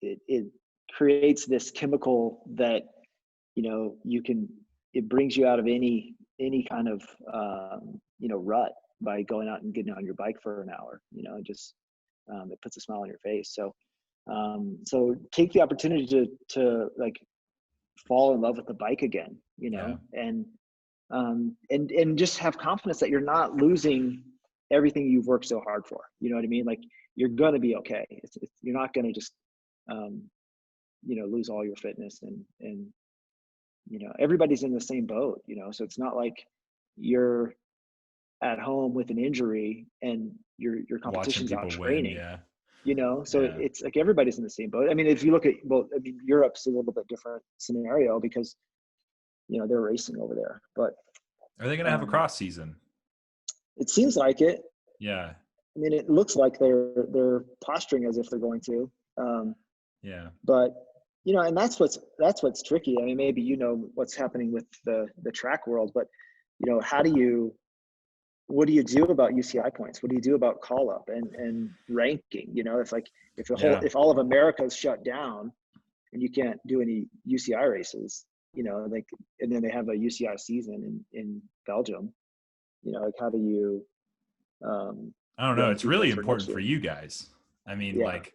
it creates this chemical that, it brings you out of any kind of rut, by going out and getting on your bike for an hour. It puts a smile on your face. So take the opportunity to like fall in love with the bike again, Yeah. and just have confidence that you're not losing everything you've worked so hard for. You know what I mean? Like, you're going to be okay. You're not going to just lose all your fitness, and everybody's in the same boat, so it's not like you're at home with an injury and your Watching competition's out people win. training, Yeah. so Yeah. it's like everybody's in the same boat. I mean, if you look at, Europe's a little bit different scenario, because they're racing over there, but Are they going to have a cross season? it seems like it. Yeah. I mean, it looks like they're posturing as if they're going to, Yeah. but and that's what's tricky. I mean, maybe what's happening with the track world, but what do you do about UCI points? What do you do about call up and ranking? It's like Yeah. if all of America is shut down and you can't do any UCI races, like, and then they have a UCI season in Belgium, like how do you I don't know. rank It's people really for next important for year? you guys. I mean, Yeah. like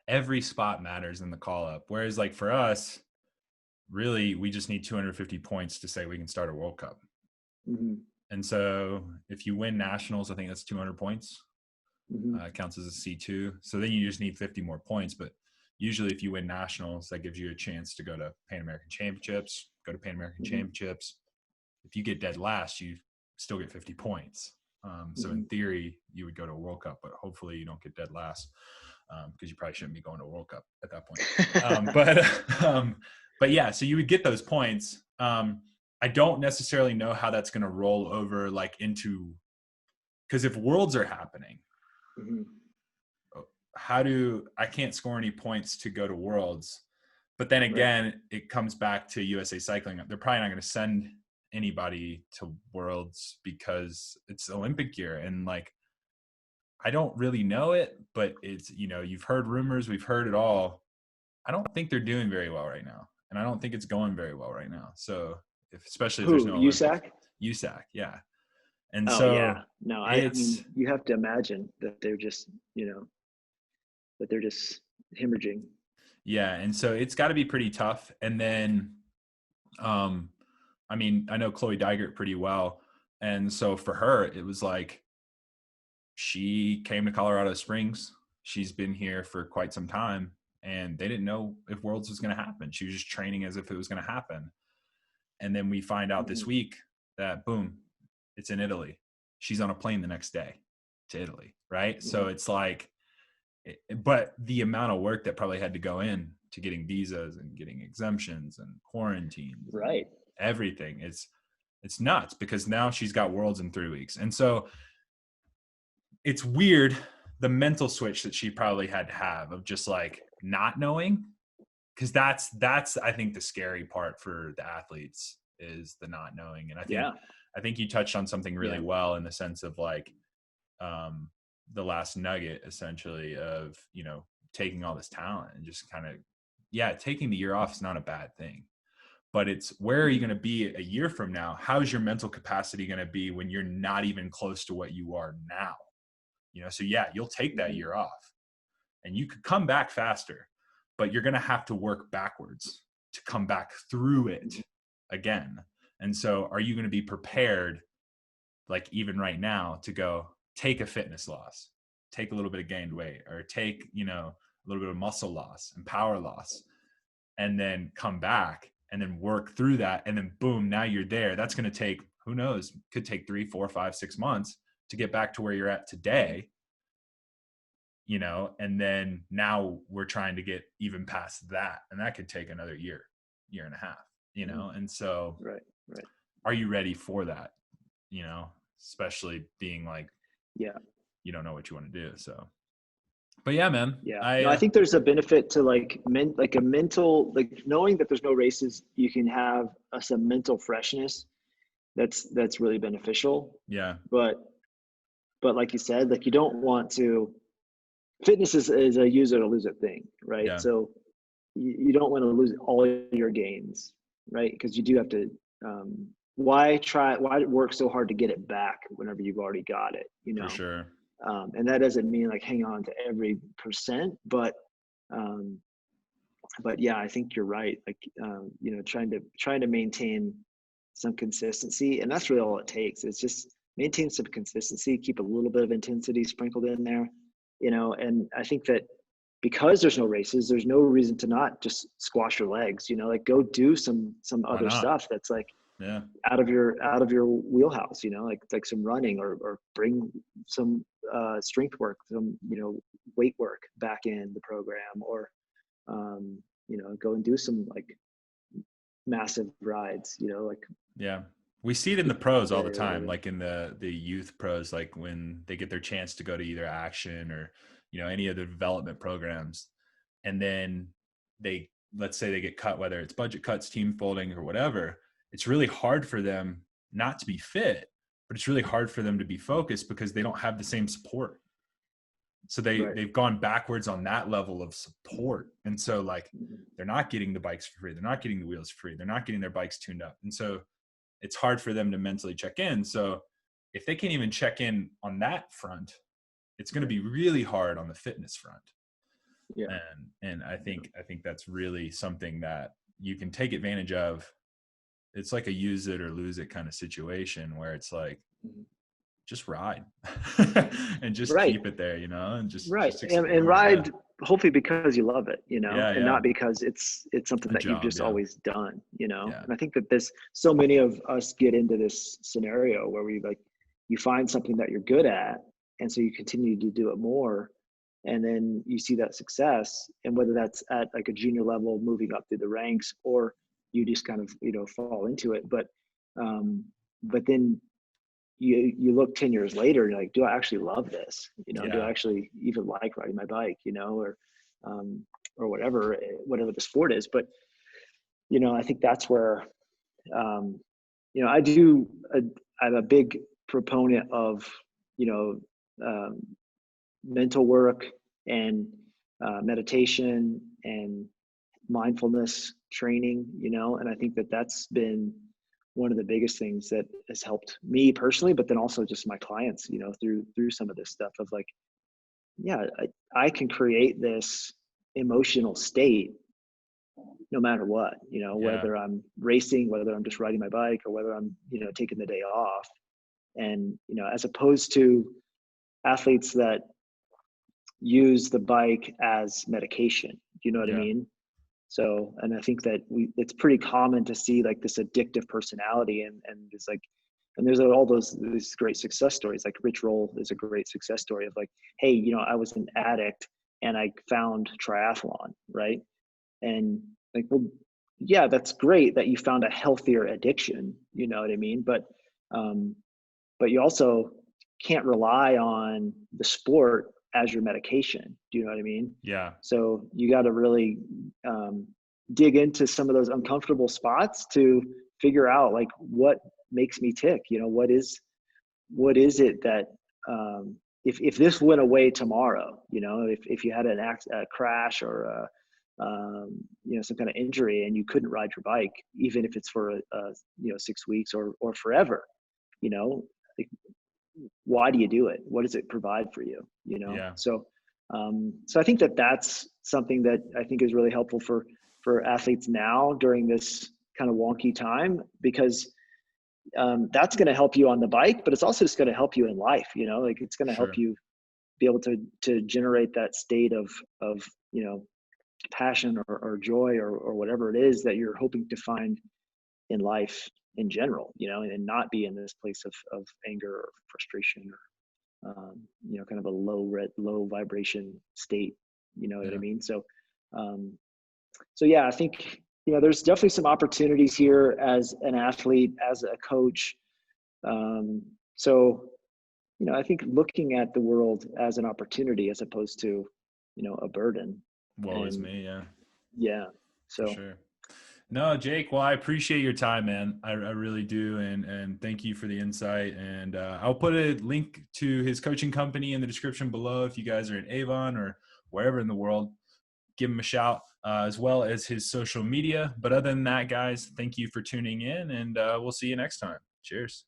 every spot matters in the call up. Whereas like for us, really, we just need 250 points to say we can start a World Cup. Hmm. And so if you win nationals, I think that's 200 points. Hmm. Counts as a C2. So then you just need 50 more points. But usually if you win nationals, that gives you a chance to go to Pan American Championships, go to Pan American Hmm. Championships. If you get dead last, you still get 50 points. So in Hmm. theory, you would go to a World Cup, but hopefully you don't get dead last because you probably shouldn't be going to a World Cup at that point. But yeah, so you would get those points. I don't necessarily know how that's going to roll over like into, because if worlds are happening, Hmm. I can't score any points to go to worlds. But then Right. again, it comes back to USA Cycling. They're probably not going to send anybody to worlds because it's Olympic year. And like, I don't really know it, but it's, you've heard rumors, we've heard it all. I don't think they're doing very well right now. And I don't think it's going very well right now. So especially if there's Who, no Olympics, USAC? USAC. Yeah. And Oh so yeah. No, I it's, mean, you have to imagine that they're just, that they're just hemorrhaging. yeah. And so it's got to be pretty tough. And then, um, I mean, I know Chloe Dygert pretty well. And so for her, it was like she came to Colorado Springs. She's been here for quite some time and they didn't know if Worlds was going to happen. She was just training as if it was going to happen. And then we find out this Hmm. week that boom, it's in Italy. She's on a plane the next day to Italy. Right. So Hmm. it's like, but the amount of work that probably had to go in to getting visas and getting exemptions and quarantines and Right. everything, it's nuts because now she's got Worlds in 3 weeks. And so it's weird the mental switch that she probably had to have of just like not knowing, because that's I think the scary part for the athletes is the not knowing. And Yeah. I think you touched on something really Yeah. well in the sense of like um the last nugget essentially of taking all this talent and just kind of, yeah, taking the year off is not a bad thing, but it's where are you going Hmm. to be a year from now? How's your mental capacity going to be when you're not even close to what you are now? So yeah, you'll take that Hmm. year off and you could come back faster, but you're going to have to work backwards to come back through it again. And so are you going to be prepared, like even right now, to go take a fitness loss, take a little bit of gained weight, or take, a little bit of muscle loss and power loss, and then come back and then work through that. And then boom, now you're there. That's going to take, who knows, could take 3, 4, 5, 6 months to get back to where you're at today, and then now we're trying to get even past that. And that could take another year, year and a half, Hmm. and so Right. Right. are you ready for that? Especially being like, Yeah. you don't know what you want to do. So, but yeah, man, Yeah. No, I I, think there's a benefit to like a mental, like knowing that there's no races, you can have some mental freshness. That's really beneficial. yeah, But like you said, like you don't want to, fitness is a use it or lose it thing, right? yeah, So you don't want to lose all your gains, right? Because you do have to, why work so hard to get it back whenever you've already got it, for sure. and that doesn't mean like hang on to every percent, um, but yeah, I think you're right. Like, trying to maintain some consistency, and that's really all it takes. It's just maintain some consistency, keep a little bit of intensity sprinkled in there, and I think that because there's no races, there's no reason to not just squash your legs, like go do some Why other not? stuff that's like Yeah. out of your wheelhouse, like some running, or bring some strength work, some weight work back in the program, or go and do some like massive rides, like Yeah. We see it in the pros all the time, or like in the youth pros, like when they get their chance to go to either Action or, any of the development programs. And then they let's say they get cut, whether it's budget cuts, team folding, or whatever, it's really hard for them not to be fit, but it's really hard for them to be focused because they don't have the same support. So Right. they've gone backwards on that level of support. And so like, they're not getting the bikes for free. They're not getting the wheels for free. They're not getting their bikes tuned up. And so it's hard for them to mentally check in. So if they can't even check in on that front, it's going to be really hard on the fitness front. Yeah. And I think that's really something that you can take advantage of. It's like a use it or lose it kind of situation where it's like, just ride and just Right. keep it there, and just and ride hopefully because you love it, and not because it's something that you've just always done, and I think that there's so many of us get into this scenario where you find something that you're good at, and so you continue to do it more, and then you see that success, and whether that's at like a junior level moving up through the ranks, or you just kind of fall into it, but then you look 10 years later and you're like, do I actually love this? Do I actually even like riding my bike, or whatever the sport is. But, I think that's where, I'm a big proponent of, mental work and meditation and mindfulness training, and I think that that's been one of the biggest things that has helped me personally, but then also just my clients, through some of this stuff of like, I can create this emotional state no matter what, whether I'm racing, whether I'm just riding my bike, or whether I'm, taking the day off. And, as opposed to athletes that use the bike as medication, do you know what I mean? So, and I think that it's pretty common to see like this addictive personality, and it's like, and there's all these great success stories. Like Rich Roll is a great success story of like, hey, I was an addict and I found triathlon, right? And like, well, yeah, that's great that you found a healthier addiction, you know what I mean? But you also can't rely on the sport as your medication. Do you know what I mean? Yeah. So you got to really dig into some of those uncomfortable spots to figure out like what makes me tick. What is it that if this went away tomorrow, if you had a crash or some kind of injury and you couldn't ride your bike, even if it's for 6 weeks or forever, like, why do you do it? What does it provide for you? So I think that that's something that I think is really helpful for athletes now during this kind of wonky time, because that's going to help you on the bike, but it's also just going to help you in life. Like it's going to help you be able to generate that state of passion or joy or whatever it is that you're hoping to find in life in general, and not be in this place of anger or frustration or, kind of a low vibration state, what I mean? So yeah, I think, there's definitely some opportunities here as an athlete, as a coach. So, I think looking at the world as an opportunity as opposed to, a burden. Woe is me. Yeah. Yeah. So. For sure. No, Jake, well, I appreciate your time, man. I really do. And thank you for the insight. And I'll put a link to his coaching company in the description below. If you guys are in Avon or wherever in the world, give him a shout, as well as his social media. But other than that, guys, thank you for tuning in, and we'll see you next time. Cheers.